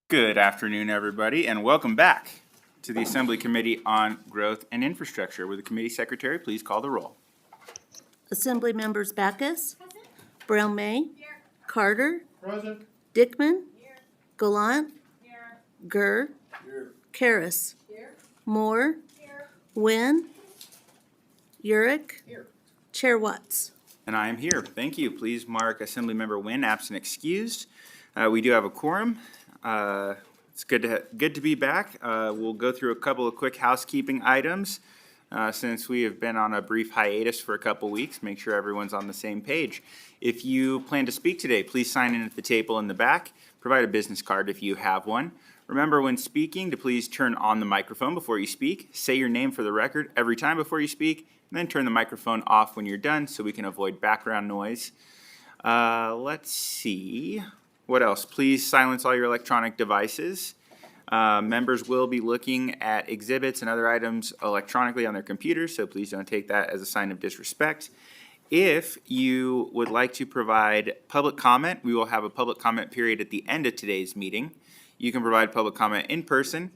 Good afternoon, everybody, and welcome back to the Assembly Committee on Growth and Infrastructure. Will the committee secretary please call the roll? Assembly members Backus, Brown May, Carter, Present. Dickman, Gallant, Gurr, Karas, Moore, Wynn, Urick, Chair Watts. And I am here. Thank you. Please mark Assemblymember Wynn absent excused. We do have a quorum. It's good to be back. We'll go through a couple of quick housekeeping items since we have been on a brief hiatus for a couple weeks. Make sure everyone's on the same page. If you plan to speak today, please sign in at the table in the back. Provide a business card if you have one. Remember when speaking to please turn on the microphone before you speak. Say your name for the record every time before you speak, and then turn the microphone off when you're done so we can avoid background noise. Let's see. What else? Please silence all your electronic devices. Members will be looking at exhibits and other items electronically on their computers, so please don't take that as a sign of disrespect. If you would like to provide public comment, we will have a public comment period at the end of today's meeting. You can provide public comment in person.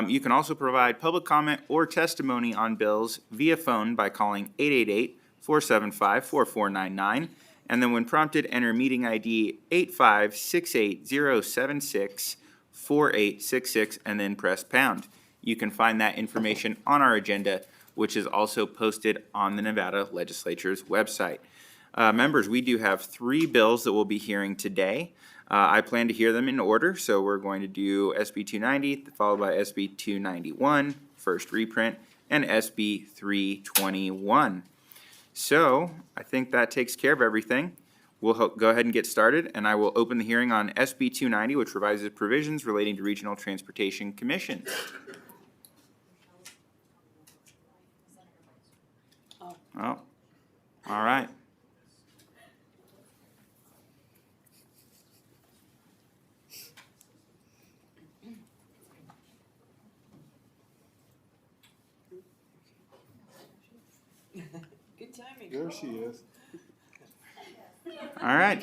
You can also provide public comment or testimony on bills via phone by calling 888-475-4499. And then when prompted, enter meeting ID 85680764866 and then press pound. You can find that information on our agenda, which is also posted on the Nevada Legislature's website. Members, we do have 3 bills that we'll be hearing today. I plan to hear them in order, so we're going to do SB 290, followed by SB 291, first reprint, and SB 321. So I think that takes care of everything. We'll go ahead and get started, and I will open the hearing on SB 290, which revises provisions relating to regional transportation commissions. Oh, all right. Good timing. There she is. All right.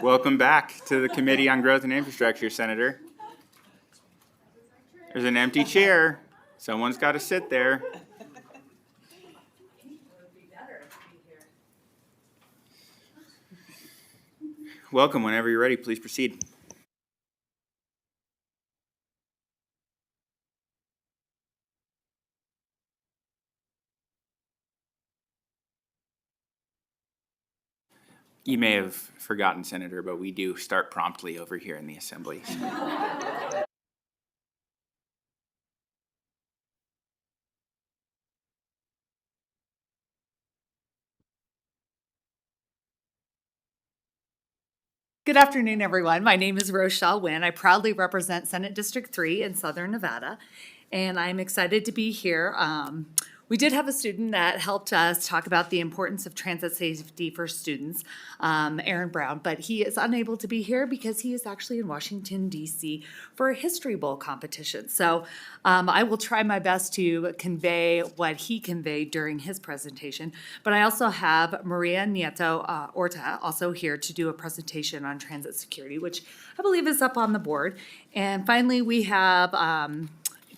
Welcome back to the Committee on Growth and Infrastructure, Senator. There's an empty chair. Someone's got to sit there. Welcome. Whenever you're ready, please proceed. You may have forgotten, Senator, but we do start promptly over here in the Assembly. Good afternoon, everyone. My name is Rochelle Wynn. I proudly represent Senate District 3 in Southern Nevada, and I'm excited to be here. We did have a student that helped us talk about the importance of transit safety for students, Aaron Brown, but he is unable to be here because he is actually in Washington, D.C. for a History Bowl competition. So I will try my best to convey what he conveyed during his presentation, but I also have Maria Nieto Orta also here to do a presentation on transit security, which I believe is up on the board. And finally, we have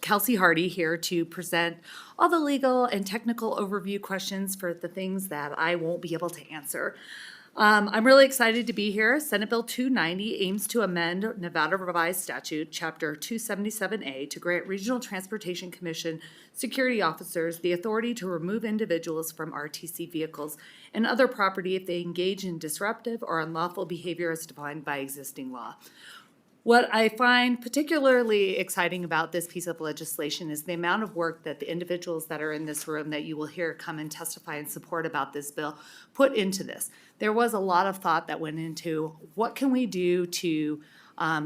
Kelsey Hardy here to present all the legal and technical overview questions for the things that I won't be able to answer. I'm really excited to be here. Senate Bill 290 aims to amend Nevada Revised Statute, Chapter 277A, to grant Regional Transportation Commission security officers the authority to remove individuals from RTC vehicles and other property if they engage in disruptive or unlawful behavior as defined by existing law. What I find particularly exciting about this piece of legislation is the amount of work that the individuals that are in this room that you will hear come and testify and support about this bill put into this. There was a lot of thought that went into what can we do to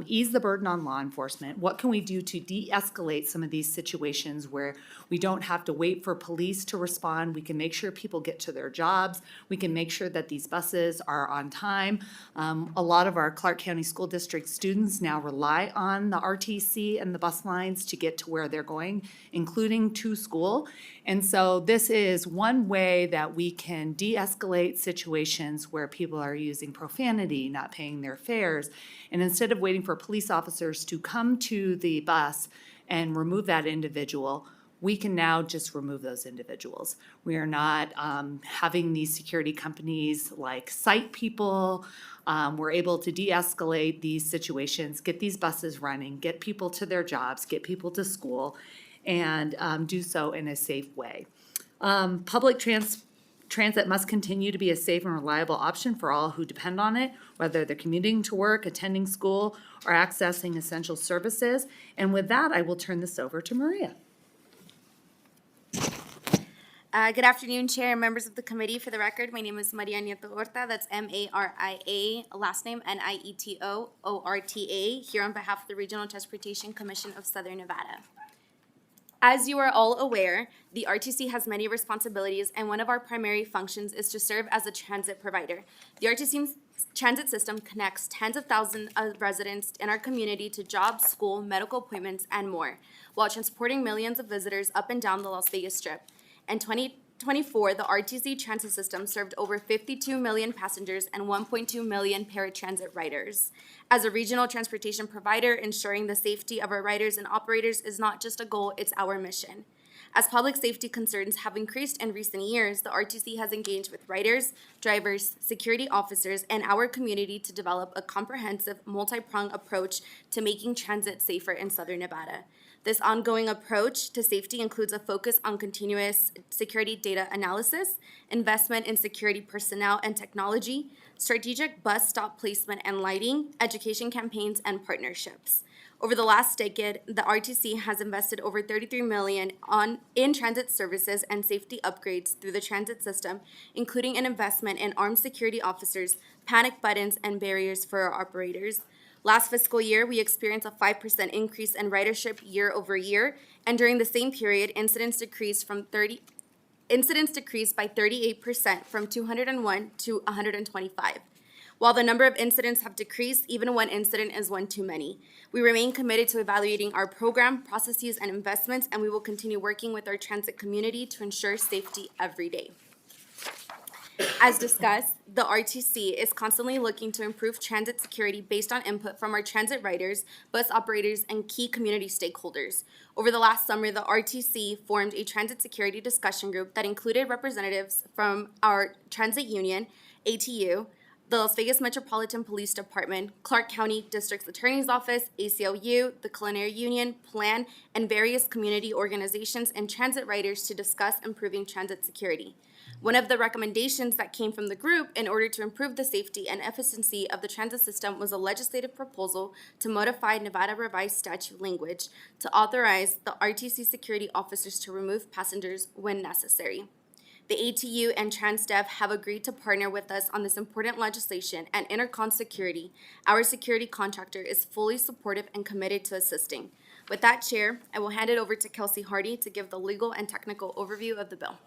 ease the burden on law enforcement? What can we do to de-escalate some of these situations where we don't have to wait for police to respond? We can make sure people get to their jobs. We can make sure that these buses are on time. A lot of our Clark County School District students now rely on the RTC and the bus lines to get to where they're going, including to school. And so this is one way that we can de-escalate situations where people are using profanity, not paying their fares. And instead of of waiting for police officers to come to the bus and remove that individual, we can now just remove those individuals. We are not having these security companies like cite people. We're able to de-escalate these situations, get these buses running, get people to their jobs, get people to school, and do so in a safe way. Public transit must continue to be a safe and reliable option for all who depend on it, whether they're commuting to work, attending school, or accessing essential services. And with that, I will turn this over to Maria. Good afternoon, Chair and members of the committee. For the record, my name is Maria Nieto Horta. That's M-A-R-I-A, last name N-I-E-T-O-O-R-T-A, here on behalf of the Regional Transportation Commission of Southern Nevada. As you are all aware, the RTC has many responsibilities, and one of our primary functions is to serve as a transit provider. The RTC's transit system connects tens of thousands of residents in our community to jobs, school, medical appointments, and more, while transporting millions of visitors up and down the Las Vegas Strip. In 2024, the RTC transit system served over 52 million passengers and 1.2 million paratransit riders. As a regional transportation provider, ensuring the safety of our riders and operators is not just a goal, it's our mission. As public safety concerns have increased in recent years, the RTC has engaged with riders, drivers, security officers, and our community to develop a comprehensive, multi-pronged approach to making transit safer in Southern Nevada. This ongoing approach to safety includes a focus on continuous security data analysis, investment in security personnel and technology, strategic bus stop placement and lighting, education campaigns, and partnerships. Over the last decade, the RTC has invested over $33 million in transit services and safety upgrades through the transit system, including an investment in armed security officers, panic buttons, and barriers for our operators. Last fiscal year, we experienced a 5% increase in ridership year over year, and during the same period, incidents decreased by 38% from 201 to 125. While the number of incidents have decreased, even one incident is one too many. We remain committed to evaluating our program, processes, and investments, and we will continue working with our transit community to ensure safety every day. As discussed, the RTC is constantly looking to improve transit security based on input from our transit riders, bus operators, and key community stakeholders. Over the last summer, the RTC formed a transit security discussion group that included representatives from our transit union, ATU, the Las Vegas Metropolitan Police Department, Clark County District Attorney's Office, ACLU, the Culinary Union, PLAN, and various community organizations and transit riders to discuss improving transit security. One of the recommendations that came from the group in order to improve the safety and efficiency of the transit system was a legislative proposal to modify Nevada revised statute language to authorize the RTC security officers to remove passengers when necessary. The ATU and TransDev have agreed to partner with us on this important legislation, and Intercon Security, our security contractor, is fully supportive and committed to assisting. With that, Chair, I will hand it over to Kelsey Hardy to give the legal and technical overview of the bill.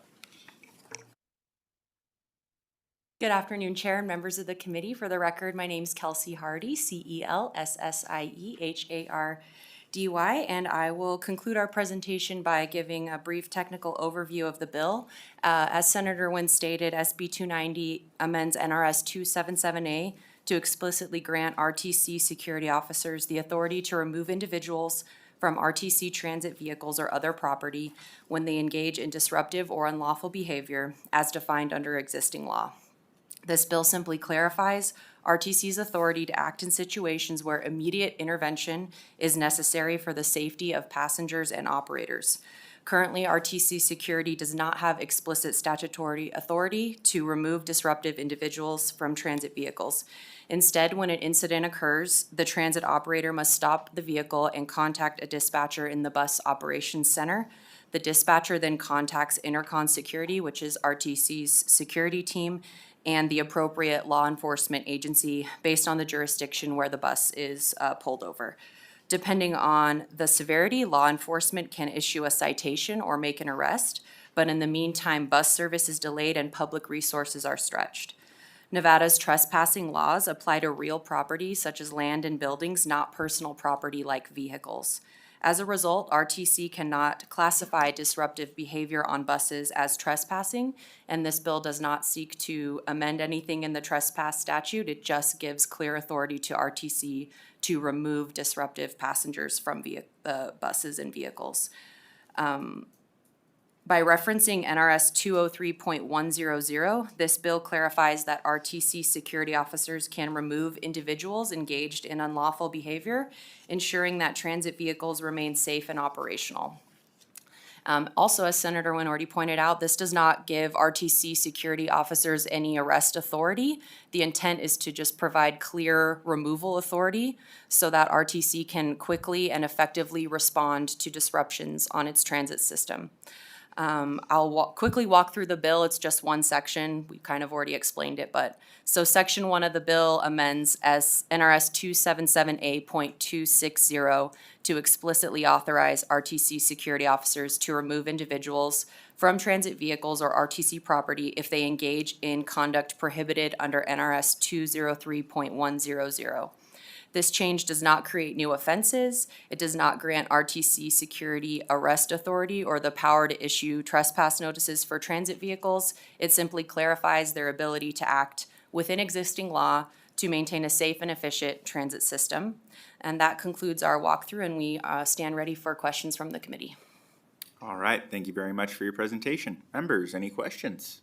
Good afternoon, Chair and members of the committee. For the record, my name is Kelsey Hardy, C-E-L-S-S-I-E-H-A-R-D-Y, and I will conclude our presentation by giving a brief technical overview of the bill. As Senator Wynn stated, SB 290 amends NRS 277A to explicitly grant RTC security officers the authority to remove individuals from RTC transit vehicles or other property when they engage in disruptive or unlawful behavior as defined under existing law. This bill simply clarifies RTC's authority to act in situations where immediate intervention is necessary for the safety of passengers and operators. Currently, RTC security does not have explicit statutory authority to remove disruptive individuals from transit vehicles. Instead, when an incident occurs, the transit operator must stop the vehicle and contact a dispatcher in the bus operations center. The dispatcher then contacts Intercon Security, which is RTC's security team, and the appropriate law enforcement agency based on the jurisdiction where the bus is pulled over. Depending on the severity, law enforcement can issue a citation or make an arrest, but in the meantime, bus service is delayed and public resources are stretched. Nevada's trespassing laws apply to real property such as land and buildings, not personal property like vehicles. As a result, RTC cannot classify disruptive behavior on buses as trespassing, and this bill does not seek to amend anything in the trespass statute. It just gives clear authority to RTC to remove disruptive passengers from buses and vehicles. By referencing NRS 203.100, this bill clarifies that RTC security officers can remove individuals engaged in unlawful behavior, ensuring that transit vehicles remain safe and operational. Also, as Senator Nguyen already pointed out, this does not give RTC security officers any arrest authority. The intent is to just provide clear removal authority so that RTC can quickly and effectively respond to disruptions on its transit system. I'll quickly walk through the bill. It's just one section. We kind of already explained it, but so section 1 of the bill amends as NRS 277A.260 to explicitly authorize RTC security officers to remove individuals from transit vehicles or RTC property if they engage in conduct prohibited under NRS 203.100. This change does not create new offenses. It does not grant RTC security arrest authority or the power to issue trespass notices for transit vehicles. It simply clarifies their ability to act within existing law to maintain a safe and efficient transit system. And that concludes our walkthrough, and we stand ready for questions from the committee. All right, thank you very much for your presentation. Members, any questions?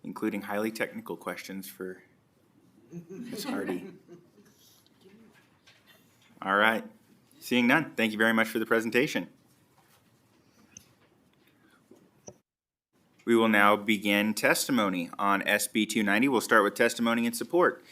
Including highly technical questions for Ms. Hardy. All right, seeing none, thank you very much for the presentation. We will now begin testimony on SB 290. We'll start with testimony in support.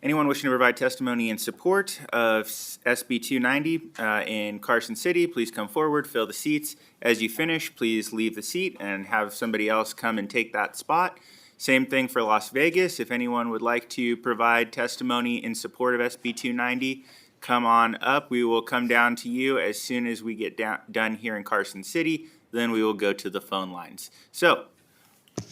Anyone wishing to provide testimony in support of SB 290 in Carson City, please come forward, fill the seats. As you finish, please leave the seat and have somebody else come and take that spot. Same thing for Las Vegas. If anyone would like to provide testimony in support of SB 290, come on up. We will come down to you as soon as we get done here in Carson City. Then we will go to the phone lines. So,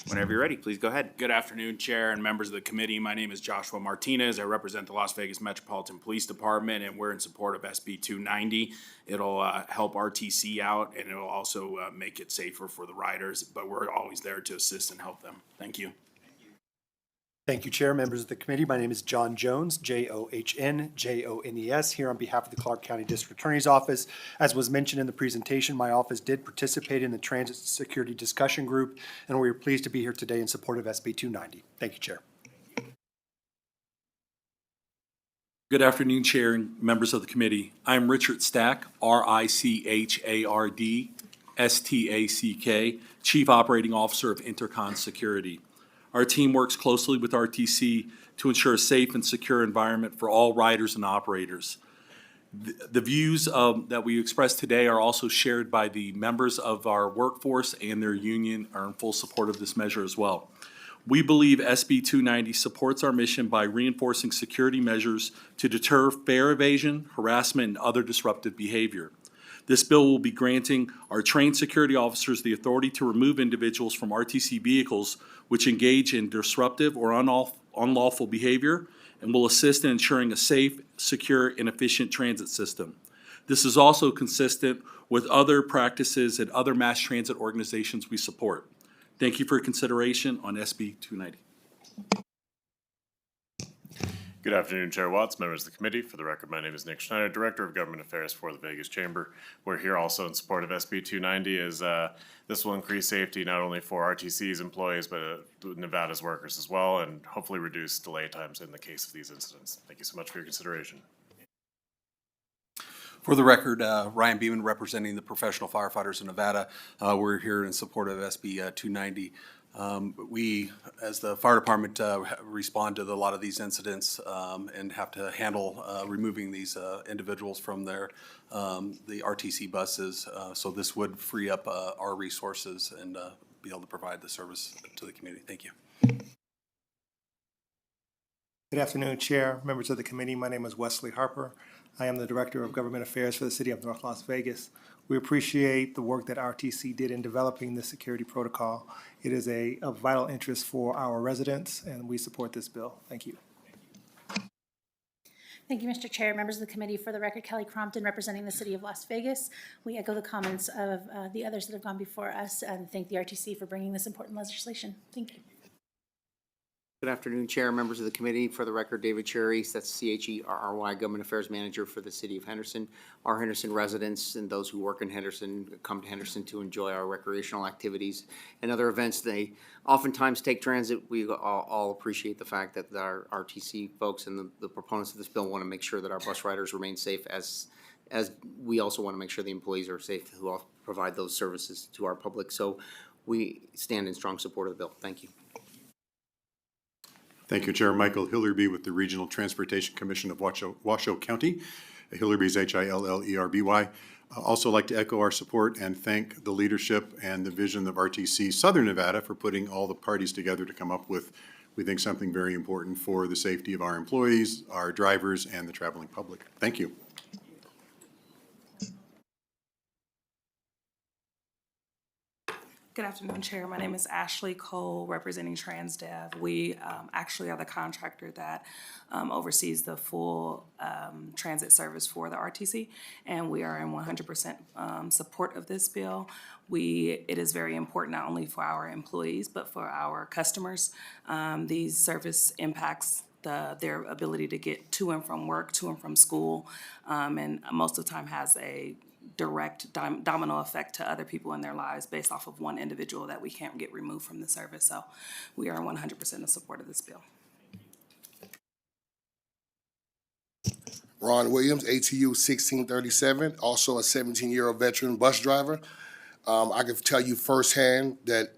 whenever you're ready, please go ahead. Good afternoon, Chair and members of the committee. My name is Joshua Martinez. I represent the Las Vegas Metropolitan Police Department, and we're in support of SB 290. It'll help RTC out, and it'll also make it safer for the riders, but we're always there to assist and help them. Thank you. Thank you, Chair, members of the committee. My name is John Jones, John-Jones, here on behalf of the Clark County District Attorney's Office. As was mentioned in the presentation, my office did participate in the Transit Security Discussion Group, and we are pleased to be here today in support of SB 290. Thank you, Chair. Good afternoon, Chair and members of the committee. I'm Richard Stack, R-I-C-H-A-R-D, S-T-A-C-K, Chief Operating Officer of Intercon Security. Our team works closely with RTC to ensure a safe and secure environment for all riders and operators. The views that we express today are also shared by the members of our workforce, and their union are in full support of this measure as well. We believe SB 290 supports our mission by reinforcing security measures to deter fare evasion, harassment, and other disruptive behavior. This bill will be granting our trained security officers the authority to remove individuals from RTC vehicles which engage in disruptive or unlawful behavior, and will assist in ensuring a safe, secure, and efficient transit system. This is also consistent with other practices and other mass transit organizations we support. Thank you for your consideration on SB 290. Good afternoon, Chair Watts, members of the committee. For the record, my name is Nick Schneider, Director of Government Affairs for the Vegas Chamber. We're here also in support of SB 290 as this will increase safety not only for RTC's employees, but Nevada's workers as well, and hopefully reduce delay times in the case of these incidents. Thank you so much for your consideration. For the record, Ryan Beeman representing the professional firefighters in Nevada. We're here in support of SB 290. We, as the fire department, respond to a lot of these incidents and have to handle removing these individuals from the RTC buses. So this would free up our resources and be able to provide the service to the community. Thank you. Good afternoon, Chair, members of the committee. My name is Wesley Harper. I am the Director of Government Affairs for the City of North Las Vegas. We appreciate the work that RTC did in developing the security protocol. It is of vital interest for our residents, and we support this bill. Thank you. Thank you, Mr. Chair. Members of the committee, for the record, Kelly Crompton representing the City of Las Vegas. We echo the comments of the others that have gone before us and thank the RTC for bringing this important legislation. Thank you. Good afternoon, Chair, members of the committee. For the record, David Cherry, that's CHERRY, Government Affairs Manager for the City of Henderson. Our Henderson residents and those who work in Henderson come to Henderson to enjoy our recreational activities and other events. They oftentimes take transit. We all appreciate the fact that our RTC folks and the proponents of this bill want to make sure that our bus riders remain safe, as we also want to make sure the employees are safe who all provide those services to our public. So we stand in strong support of the bill. Thank you. Thank you, Chair. Michael Hillerby with the Regional Transportation Commission of Washoe County. Hillerby's Hillerby. Also like to echo our support and thank the leadership and the vision of RTC Southern Nevada for putting all the parties together to come up with, we think, something very important for the safety of our employees, our drivers, and the traveling public. Thank you. Good afternoon, Chair. My name is Ashley Cole, representing TransDev. We actually are the contractor that oversees the full transit service for the RTC, and we are in 100% support of this bill. It is very important not only for our employees, but for our customers. These service impacts their ability to get to and from work, to and from school, and most of the time has a direct domino effect to other people in their lives based off of one individual that we can't get removed from the service. So we are 100% in support of this bill. Ron Williams, ATU 1637, also a 17-year-old veteran bus driver. I can tell you firsthand that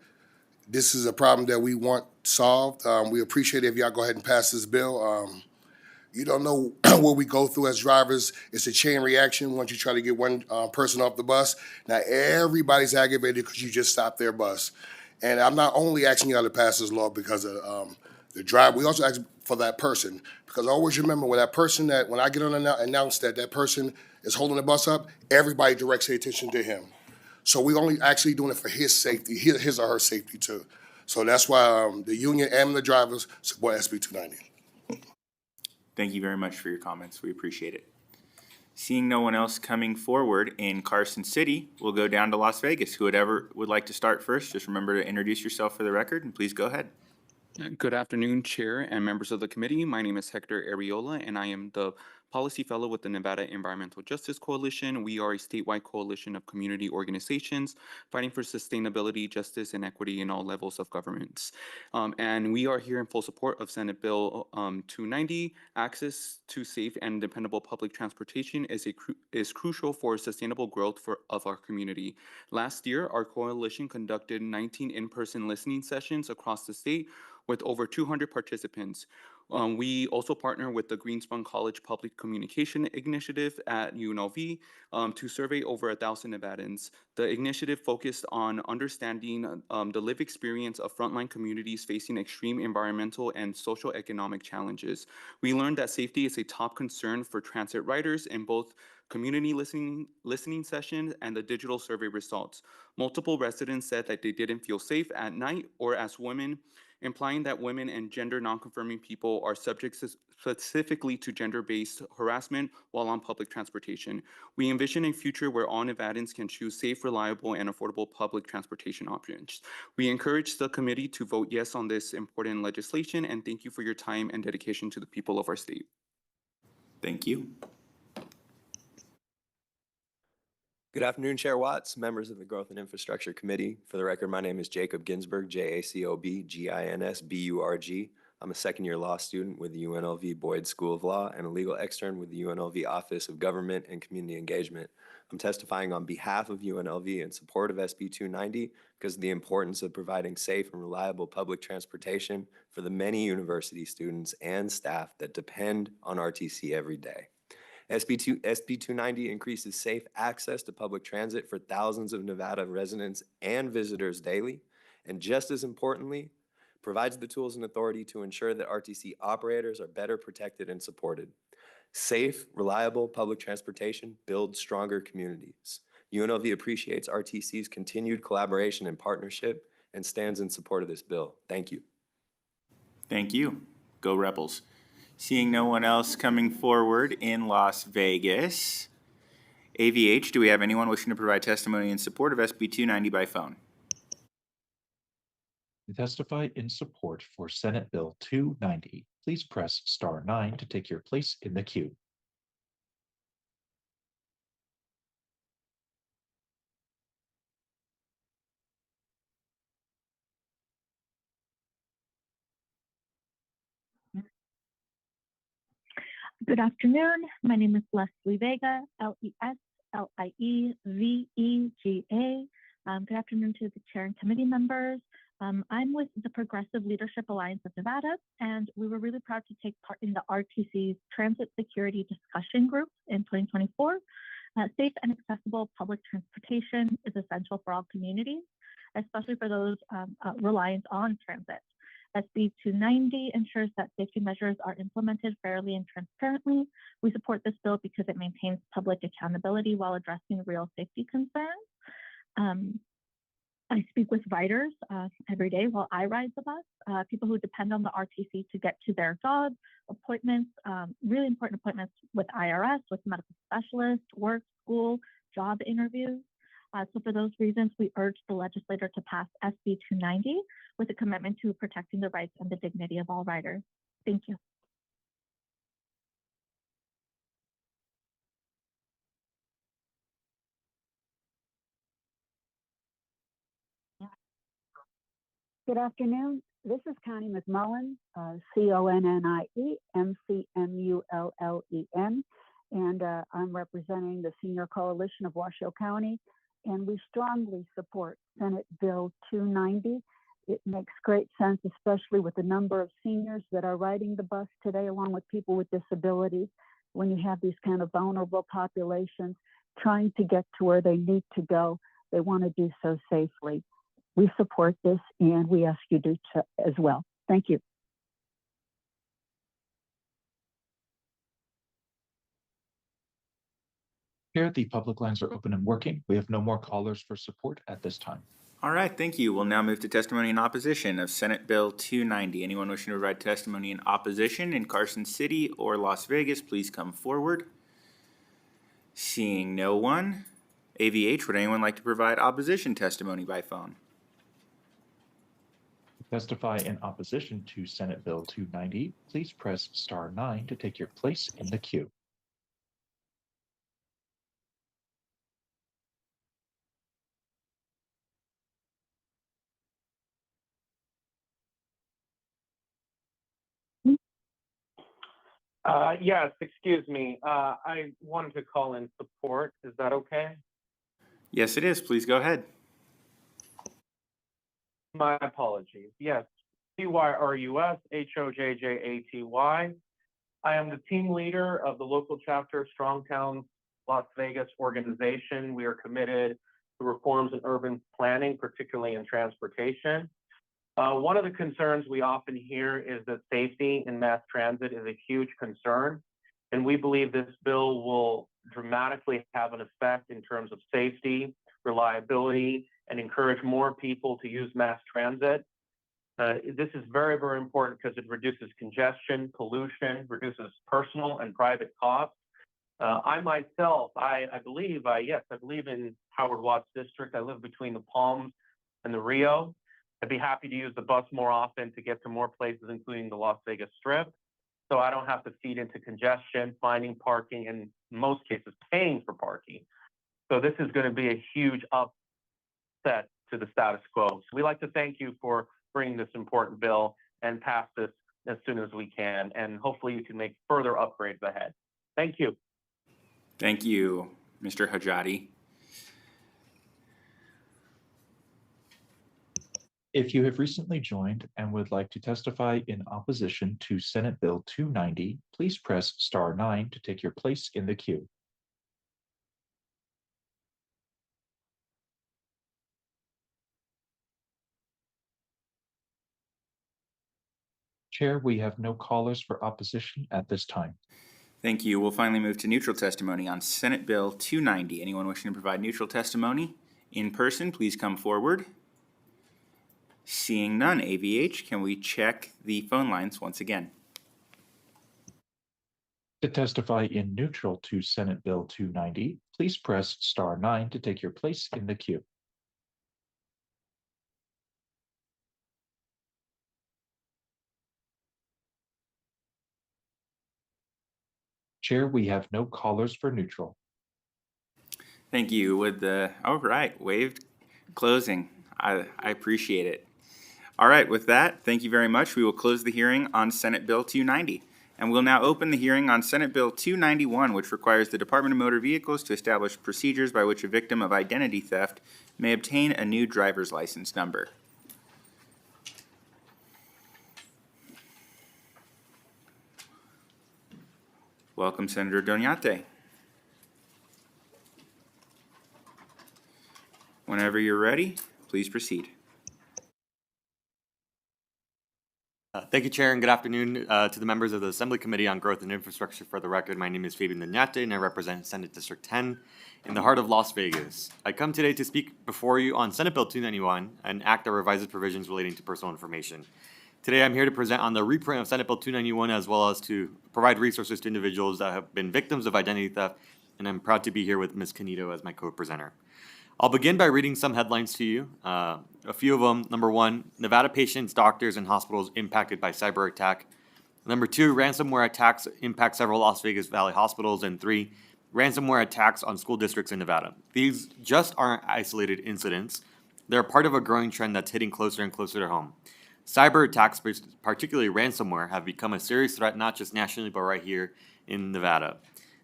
this is a problem that we want solved. We appreciate it if y'all go ahead and pass this bill. You don't know what we go through as drivers. It's a chain reaction once you try to get one person off the bus. Now everybody's aggravated because you just stopped their bus. And I'm not only asking y'all to pass this law because of the driver, we also ask for that person. Because I always remember when I get on and announce that that person is holding the bus up, everybody directs their attention to him. So we only actually doing it for his safety, his or her safety too. So that's why the union and the drivers support SB 290. Thank you very much for your comments. We appreciate it. Seeing no one else coming forward in Carson City, we'll go down to Las Vegas. Whoever would like to start first, just remember to introduce yourself for the record, and please go ahead. Good afternoon, Chair and members of the committee. My name is Hector Ariola, and I am the Policy Fellow with the Nevada Environmental Justice Coalition. We are a statewide coalition of community organizations fighting for sustainability, justice, and equity in all levels of governments. And we are here in full support of Senate Bill 290. Access to safe and dependable public transportation is crucial for sustainable growth of our community. Last year, our coalition conducted 19 in-person listening sessions across the state with over 200 participants. We also partner with the Greenspun College Public Communication Initiative at UNLV to survey over 1,000 Nevadans. The initiative focused on understanding the lived experience of frontline communities facing extreme environmental and social economic challenges. We learned that safety is a top concern for transit riders in both community listening sessions and the digital survey results. Multiple residents said that they didn't feel safe at night or as women, implying that women and gender nonconforming people are subject specifically to gender-based harassment while on public transportation. We envision a future where all Nevadans can choose safe, reliable, and affordable public transportation options. We encourage the committee to vote yes on this important legislation, and thank you for your time and dedication to the people of our state. Thank you. Good afternoon, Chair Watts, members of the Growth and Infrastructure Committee. For the record, my name is Jacob Ginsburg, Jacob Ginsburg. I'm a second-year law student with the UNLV Boyd School of Law and a legal extern with the UNLV Office of Government and Community Engagement. I'm testifying on behalf of UNLV in support of SB 290 because of the importance of providing safe and reliable public transportation for the many university students and staff that depend on RTC every day. SB 290 increases safe access to public transit for thousands of Nevada residents and visitors daily, and just as importantly, provides the tools and authority to ensure that RTC operators are better protected and supported. Safe, reliable public transportation builds stronger communities. UNLV appreciates RTC's continued collaboration and partnership and stands in support of this bill. Thank you. Thank you. Go Rebels. Seeing no one else coming forward in Las Vegas, AVH, do we have anyone wishing to provide testimony in support of SB 290 by phone? To testify in support for Senate Bill 290, please press star 9 to take your place in the queue. Good afternoon. My name is Leslie Vega, Leslievega. Good afternoon to the chair and committee members. I'm with the Progressive Leadership Alliance of Nevada, and we were really proud to take part in the RTC's Transit Security Discussion Group in 2024. Safe and accessible public transportation is essential for all communities, especially for those reliant on transit. SB 290 ensures that safety measures are implemented fairly and transparently. We support this bill because it maintains public accountability while addressing real safety concerns. I speak with riders every day while I ride the bus, people who depend on the RTC to get to their jobs, appointments, really important appointments with IRS, with medical specialists, work, school, job interviews. So for those reasons, we urge the legislature to pass SB 290 with a commitment to protecting the rights and the dignity of all riders. Thank you. Good afternoon. This is Connie McMullen, CONNIE MCMULLEN, and I'm representing the Senior Coalition of Washoe County, and we strongly support Senate Bill 290. It makes great sense, especially with the number of seniors that are riding the bus today, along with people with disabilities. When you have these kind of vulnerable populations trying to get to where they need to go, they want to do so safely. We support this, and we ask you to as well. Thank you. Here, the public lines are open and working. We have no more callers for support at this time. All right, thank you. We'll now move to testimony in opposition of Senate Bill 290. Anyone wishing to provide testimony in opposition in Carson City or Las Vegas, please come forward. Seeing no one, AVH, would anyone like to provide opposition testimony by phone? To testify in opposition to Senate Bill 290, please press star 9 to take your place in the queue. Yes, excuse me. I wanted to call in support. Is that okay? Yes, it is. Please go ahead. My apologies. Yes, CYRUSHOJJATY. I am the team leader of the local chapter Strong Towns Las Vegas organization. We are committed to reforms in urban planning, particularly in transportation. One of the concerns we often hear is that safety in mass transit is a huge concern, and we believe this bill will dramatically have an effect in terms of safety, reliability, and encourage more people to use mass transit. This is very, very important because it reduces congestion, pollution, reduces personal and private costs. I myself, I believe in Howard Watts District. I live between the Palms and the Rio. I'd be happy to use the bus more often to get to more places, including the Las Vegas Strip, so I don't have to feed into congestion, finding parking, and in most cases, paying for parking. So this is going to be a huge upset to the status quo. So we'd like to thank you for bringing this important bill and pass this as soon as we can, and hopefully you can make further upgrades ahead. Thank you. Thank you, Mr. Hajati. If you have recently joined and would like to testify in opposition to Senate Bill 290, please press star 9 to take your place in the queue. Chair, we have no callers for opposition at this time. Thank you. We'll finally move to neutral testimony on Senate Bill 290. Anyone wishing to provide neutral testimony in person, please come forward. Seeing none, AVH, can we check the phone lines once again? To testify in neutral to Senate Bill 290, please press star 9 to take your place in the queue. Chair, we have no callers for neutral. Thank you. With the, all right, waived closing. I appreciate it. All right, with that, thank you very much. We will close the hearing on Senate Bill 290. And we'll now open the hearing on Senate Bill 291, which requires the Department of Motor Vehicles to establish procedures by which a victim of identity theft may obtain a new driver's license number. Welcome, Senator Doñate. Whenever you're ready, please proceed. Thank you, Chair, and good afternoon to the members of the Assembly Committee on Growth and Infrastructure. For the record, my name is Fabian Doñate, and I represent Senate District 10 in the heart of Las Vegas. I come today to speak before you on Senate Bill 291, an act that revises provisions relating to personal information. Today, I'm here to present on the reprint of Senate Bill 291, as well as to provide resources to individuals that have been victims of identity theft, and I'm proud to be here with Ms. Canito as my co-presenter. I'll begin by reading some headlines to you. A few of them. Number one, Nevada patients, doctors, and hospitals impacted by cyber attack. Number two, ransomware attacks impact several Las Vegas Valley hospitals. And three, ransomware attacks on school districts in Nevada. These just aren't isolated incidents. They're part of a growing trend that's hitting closer and closer to home. Cyber attacks, particularly ransomware, have become a serious threat not just nationally, but right here in Nevada.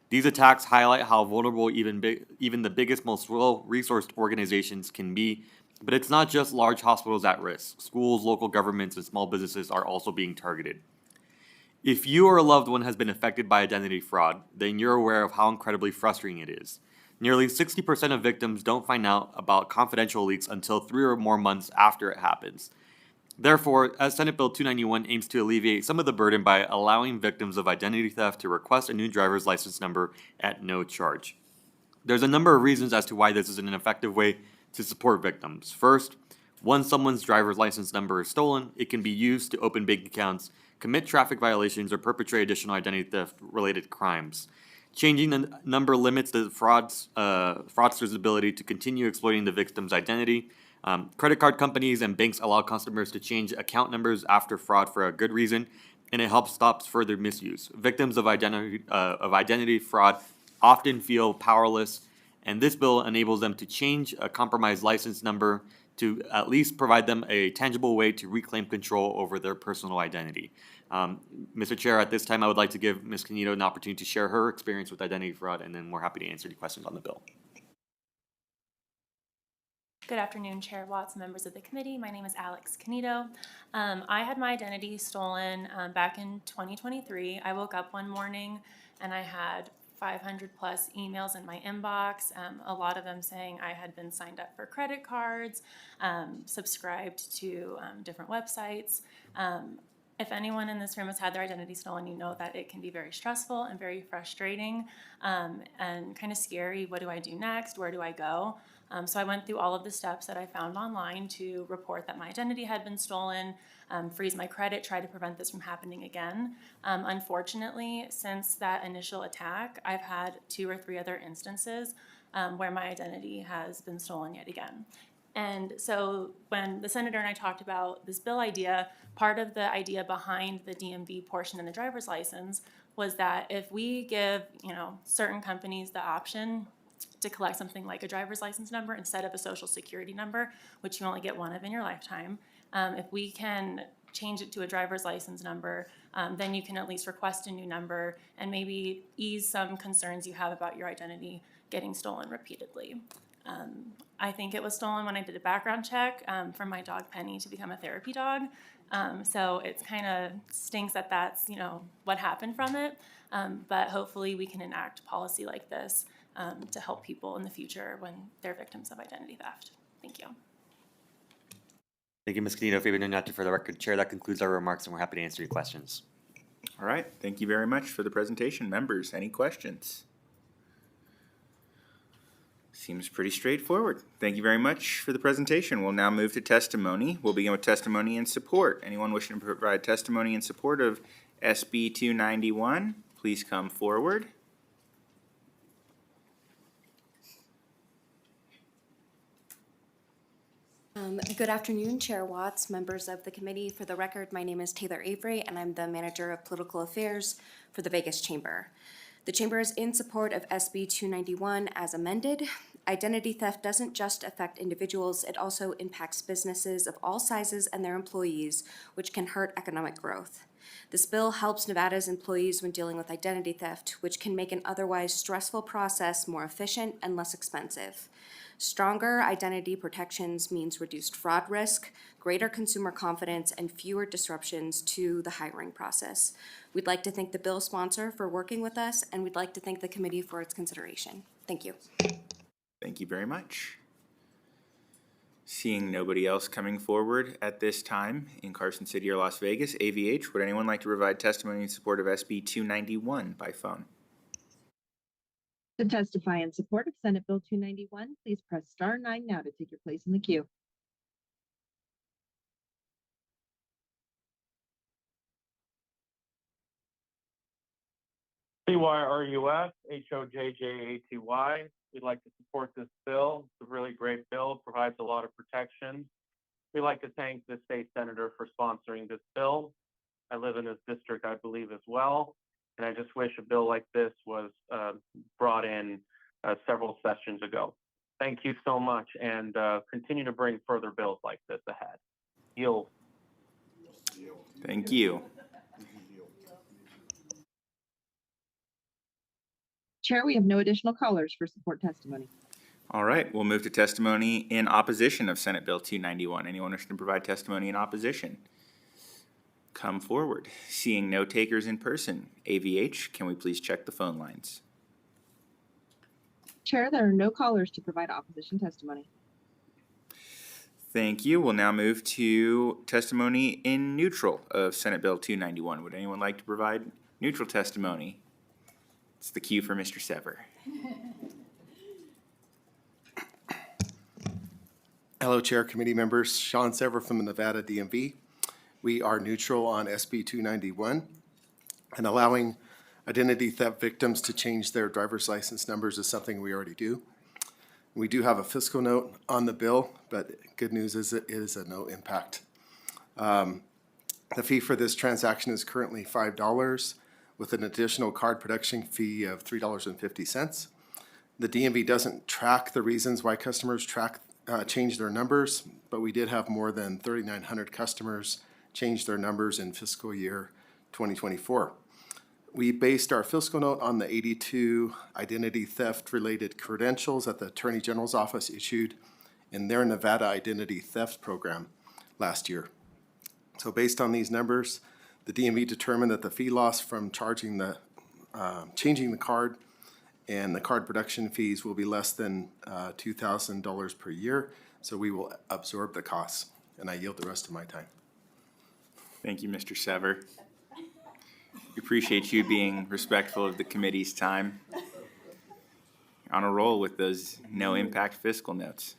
These attacks highlight how vulnerable even the biggest, most well-resourced organizations can be, but it's not just large hospitals at risk. Schools, local governments, and small businesses are also being targeted. If you or a loved one has been affected by identity fraud, then you're aware of how incredibly frustrating it is. Nearly 60% of victims don't find out about confidential leaks until 3 or more months after it happens. Therefore, as Senate Bill 291 aims to alleviate some of the burden by allowing victims of identity theft to request a new driver's license number at no charge. There's a number of reasons as to why this is an effective way to support victims. First, once someone's driver's license number is stolen, it can be used to open bank accounts, commit traffic violations, or perpetrate additional identity theft-related crimes. Changing the number limits the fraudster's ability to continue exploiting the victim's identity. Credit card companies and banks allow customers to change account numbers after fraud for a good reason, and it helps stop further misuse. Victims of identity fraud often feel powerless, and this bill enables them to change a compromised license number to at least provide them a tangible way to reclaim control over their personal identity. Mr. Chair, at this time, I would like to give Ms. Canito an opportunity to share her experience with identity fraud, and then we're happy to answer any questions on the bill. Good afternoon, Chair Watts, members of the committee. My name is Alex Canito. I had my identity stolen back in 2023. I woke up one morning and I had 500 plus emails in my inbox, a lot of them saying I had been signed up for credit cards, subscribed to different websites. If anyone in this room has had their identity stolen, you know that it can be very stressful and very frustrating and kind of scary. What do I do next? Where do I go? So I went through all of the steps that I found online to report that my identity had been stolen, freeze my credit, try to prevent this from happening again. Unfortunately, since that initial attack, I've had 2 or 3 other instances where my identity has been stolen yet again. And so when the senator and I talked about this bill idea, part of the idea behind the DMV portion in the driver's license was that if we give, certain companies the option to collect something like a driver's license number instead of a social security number, which you only get one of in your lifetime, if we can change it to a driver's license number, then you can at least request a new number and maybe ease some concerns you have about your identity getting stolen repeatedly. I think it was stolen when I did a background check for my dog Penny to become a therapy dog. So it's kind of stinks that that's, what happened from it. But hopefully we can enact policy like this to help people in the future when they're victims of identity theft. Thank you. Thank you, Ms. Canito. Fabian Doñate, for the record. Chair, that concludes our remarks, and we're happy to answer your questions. All right. Thank you very much for the presentation. Members, any questions? Seems pretty straightforward. Thank you very much for the presentation. We'll now move to testimony. We'll begin with testimony in support. Anyone wishing to provide testimony in support of SB 291, please come forward. Good afternoon, Chair Watts, members of the committee. For the record, my name is Taylor Avery, and I'm the Manager of Political Affairs for the Vegas Chamber. The Chamber is in support of SB 291 as amended. Identity theft doesn't just affect individuals, it also impacts businesses of all sizes and their employees, which can hurt economic growth. This bill helps Nevada's employees when dealing with identity theft, which can make an otherwise stressful process more efficient and less expensive. Stronger identity protections means reduced fraud risk, greater consumer confidence, and fewer disruptions to the hiring process. We'd like to thank the bill sponsor for working with us, and we'd like to thank the committee for its consideration. Thank you. Thank you very much. Seeing nobody else coming forward at this time in Carson City or Las Vegas, AVH, would anyone like to provide testimony in support of SB 291 by phone? To testify in support of Senate Bill 291, please press star 9 now to take your place in the queue. CYRUS, HOJJATY. We'd like to support this bill. It's a really great bill, provides a lot of protection. We'd like to thank the state senator for sponsoring this bill. I live in this district, I believe, as well. And I just wish a bill like this was brought in several sessions ago. Thank you so much, and continue to bring further bills like this ahead. Yield. Thank you. Chair, we have no additional callers for support testimony. All right, we'll move to testimony in opposition of Senate Bill 291. Anyone wishing to provide testimony in opposition? Come forward. Seeing no takers in person, AVH, can we please check the phone lines? Chair, there are no callers to provide opposition testimony. Thank you. We'll now move to testimony in neutral of Senate Bill 291. Would anyone like to provide neutral testimony? It's the cue for Mr. Sever. Hello, Chair, committee members. Sean Sever from the Nevada DMV. We are neutral on SB 291, and allowing identity theft victims to change their driver's license numbers is something we already do. We do have a fiscal note on the bill, but good news is it is a no impact. The fee for this transaction is currently $5 with an additional card production fee of $3.50. The DMV doesn't track the reasons why customers change their numbers, but we did have more than 3,900 customers change their numbers in fiscal year 2024. We based our fiscal note on the 82 identity theft related credentials that the Attorney General's office issued in their Nevada identity theft program last year. So based on these numbers, the DMV determined that the fee loss from changing the card and the card production fees will be less than $2,000 per year, so we will absorb the costs, and I yield the rest of my time. Thank you, Mr. Sever. We appreciate you being respectful of the committee's time. On a roll with those no-impact fiscal notes.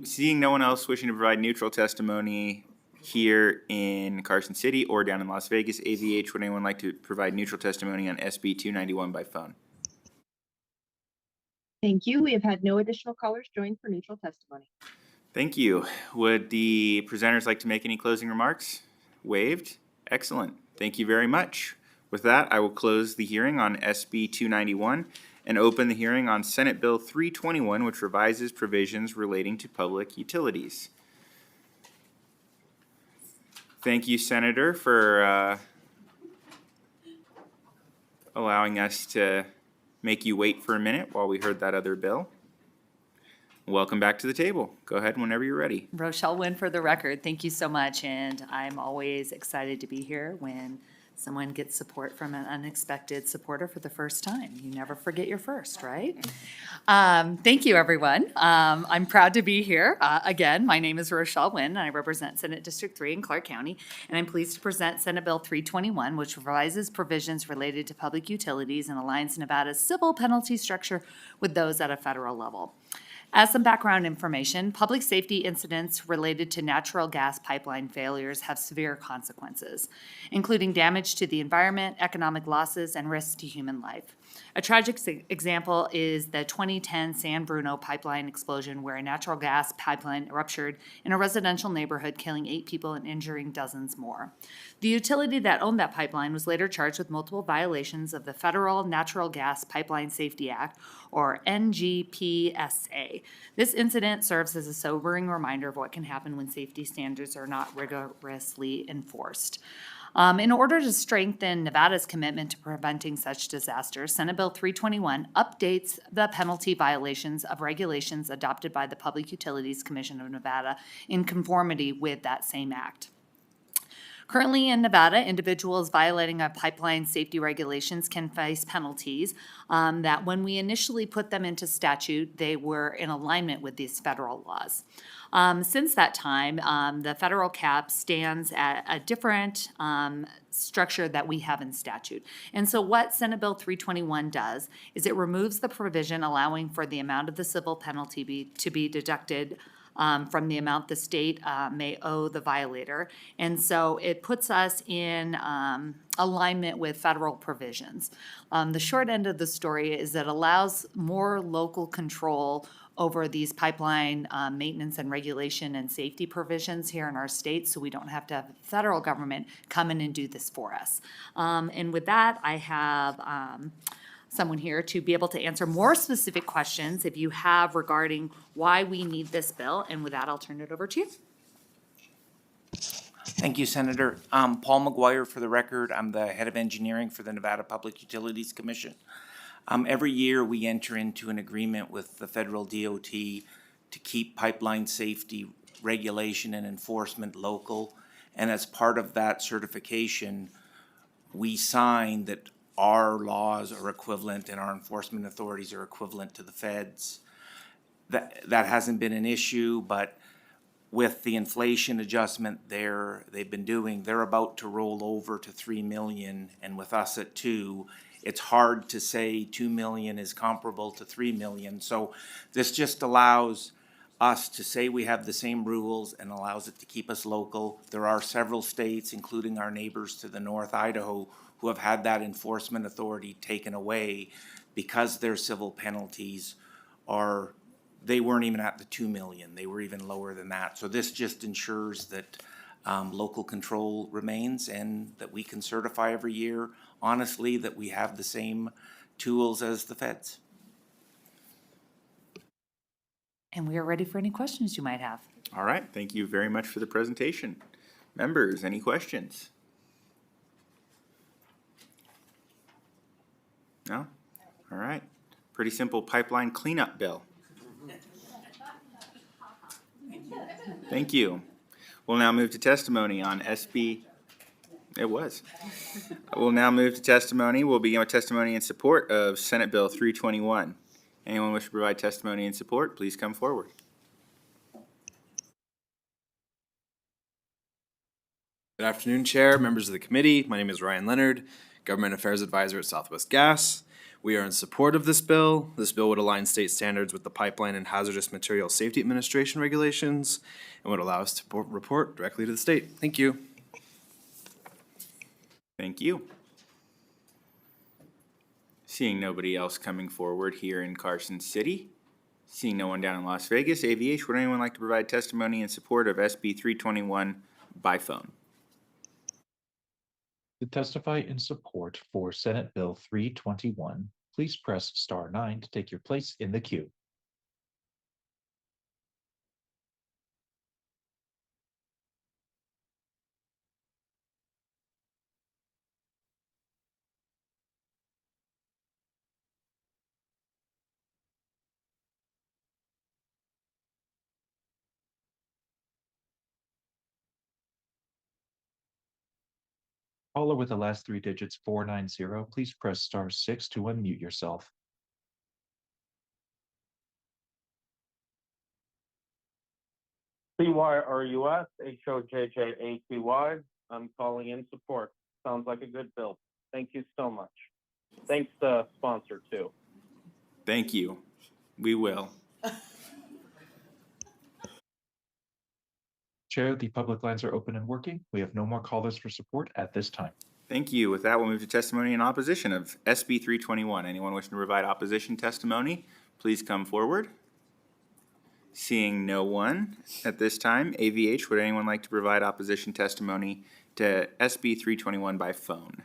Seeing no one else wishing to provide neutral testimony here in Carson City or down in Las Vegas, AVH, would anyone like to provide neutral testimony on SB 291 by phone? Thank you. We have had no additional callers join for neutral testimony. Thank you. Would the presenters like to make any closing remarks? Waived? Excellent. Thank you very much. With that, I will close the hearing on SB 291 and open the hearing on Senate Bill 321, which revises provisions relating to public utilities. Thank you, Senator, for allowing us to make you wait for a minute while we heard that other bill. Welcome back to the table. Go ahead whenever you're ready. Rochelle Wynn for the record. Thank you so much, and I'm always excited to be here when someone gets support from an unexpected supporter for the first time. You never forget your first, right? Thank you, everyone. I'm proud to be here. Again, my name is Rochelle Wynn, and I represent Senate District 3 in Clark County, and I'm pleased to present Senate Bill 321, which revises provisions related to public utilities and aligns Nevada's civil penalty structure with those at a federal level. As some background information, public safety incidents related to natural gas pipeline failures have severe consequences, including damage to the environment, economic losses, and risks to human life. A tragic example is the 2010 San Bruno pipeline explosion, where a natural gas pipeline ruptured in a residential neighborhood, killing 8 people and injuring dozens more. The utility that owned that pipeline was later charged with multiple violations of the Federal Natural Gas Pipeline Safety Act, or NGPSA. This incident serves as a sobering reminder of what can happen when safety standards are not rigorously enforced. In order to strengthen Nevada's commitment to preventing such disasters, Senate Bill 321 updates the penalty violations of regulations adopted by the Public Utilities Commission of Nevada in conformity with that same act. Currently in Nevada, individuals violating our pipeline safety regulations can face penalties that when we initially put them into statute, they were in alignment with these federal laws. Since that time, the federal cap stands at a different structure that we have in statute. And so what Senate Bill 321 does is it removes the provision allowing for the amount of the civil penalty to be deducted from the amount the state may owe the violator. And so it puts us in alignment with federal provisions. The short end of the story is that it allows more local control over these pipeline maintenance and regulation and safety provisions here in our state, so we don't have to have the federal government come in and do this for us. And with that, I have someone here to be able to answer more specific questions if you have regarding why we need this bill. And with that, I'll turn it over to you. Thank you, Senator. Paul McGuire, for the record. I'm the head of engineering for the Nevada Public Utilities Commission. Every year, we enter into an agreement with the federal DOT to keep pipeline safety regulation and enforcement local. And as part of that certification, we sign that our laws are equivalent and our enforcement authorities are equivalent to the feds. That hasn't been an issue, but with the inflation adjustment they've been doing, they're about to roll over to 3 million, and with us at 2, it's hard to say 2 million is comparable to 3 million. So this just allows us to say we have the same rules and allows it to keep us local. There are several states, including our neighbors to the north, Idaho, who have had that enforcement authority taken away because their civil penalties they weren't even at the 2 million. They were even lower than that. So this just ensures that local control remains and that we can certify every year, honestly, that we have the same tools as the feds. And we are ready for any questions you might have. All right, thank you very much for the presentation. Members, any questions? No? All right. Pretty simple pipeline cleanup bill. Thank you. We'll now move to testimony on SB. It was. We'll now move to testimony. We'll begin with testimony in support of Senate Bill 321. Anyone wish to provide testimony in support, please come forward. Good afternoon, Chair, members of the committee. My name is Ryan Leonard, Government Affairs Advisor at Southwest Gas. We are in support of this bill. This bill would align state standards with the Pipeline and Hazardous Materials Safety Administration regulations and would allow us to report directly to the state. Thank you. Thank you. Seeing nobody else coming forward here in Carson City, seeing no one down in Las Vegas, AVH, would anyone like to provide testimony in support of SB 321 by phone? To testify in support for Senate Bill 321, please press star 9 to take your place in the queue. Caller with the last 3 digits 490, please press star 6 to unmute yourself. CYRUS, HOJJATY. I'm calling in support. Sounds like a good bill. Thank you so much. Thanks to sponsor too. Thank you. We will. Chair, the public lines are open and working. We have no more callers for support at this time. Thank you. With that, we'll move to testimony in opposition of SB 321. Anyone wishing to provide opposition testimony, please come forward. Seeing no one at this time, AVH, would anyone like to provide opposition testimony to SB 321 by phone?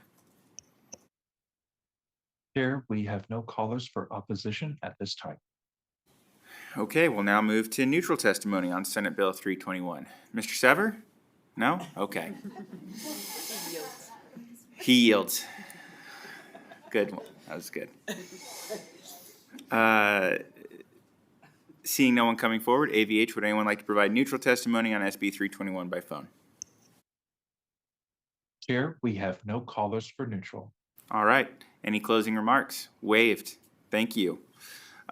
Chair, we have no callers for opposition at this time. Okay, we'll now move to neutral testimony on Senate Bill 321. Mr. Sever? No? Okay. He yields. Good one. That was good. Seeing no one coming forward, AVH, would anyone like to provide neutral testimony on SB 321 by phone? Chair, we have no callers for neutral. All right. Any closing remarks? Waived. Thank you.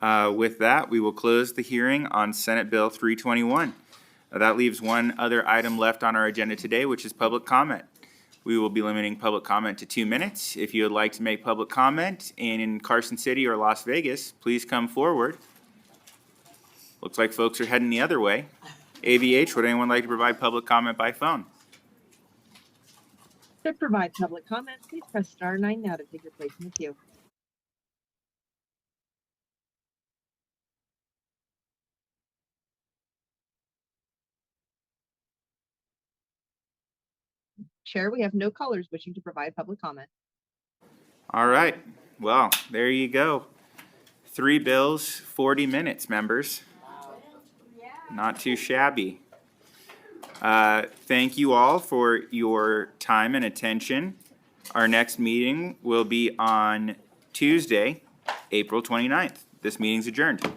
With that, we will close the hearing on Senate Bill 321. That leaves one other item left on our agenda today, which is public comment. We will be limiting public comment to 2 minutes. If you would like to make public comment in Carson City or Las Vegas, please come forward. Looks like folks are heading the other way. AVH, would anyone like to provide public comment by phone? To provide public comment, please press star 9 now to take your place in the queue. Chair, we have no callers wishing to provide public comment. All right. Well, there you go. 3 bills, 40 minutes, members. Not too shabby. Thank you all for your time and attention. Our next meeting will be on Tuesday, April 29th. This meeting's adjourned.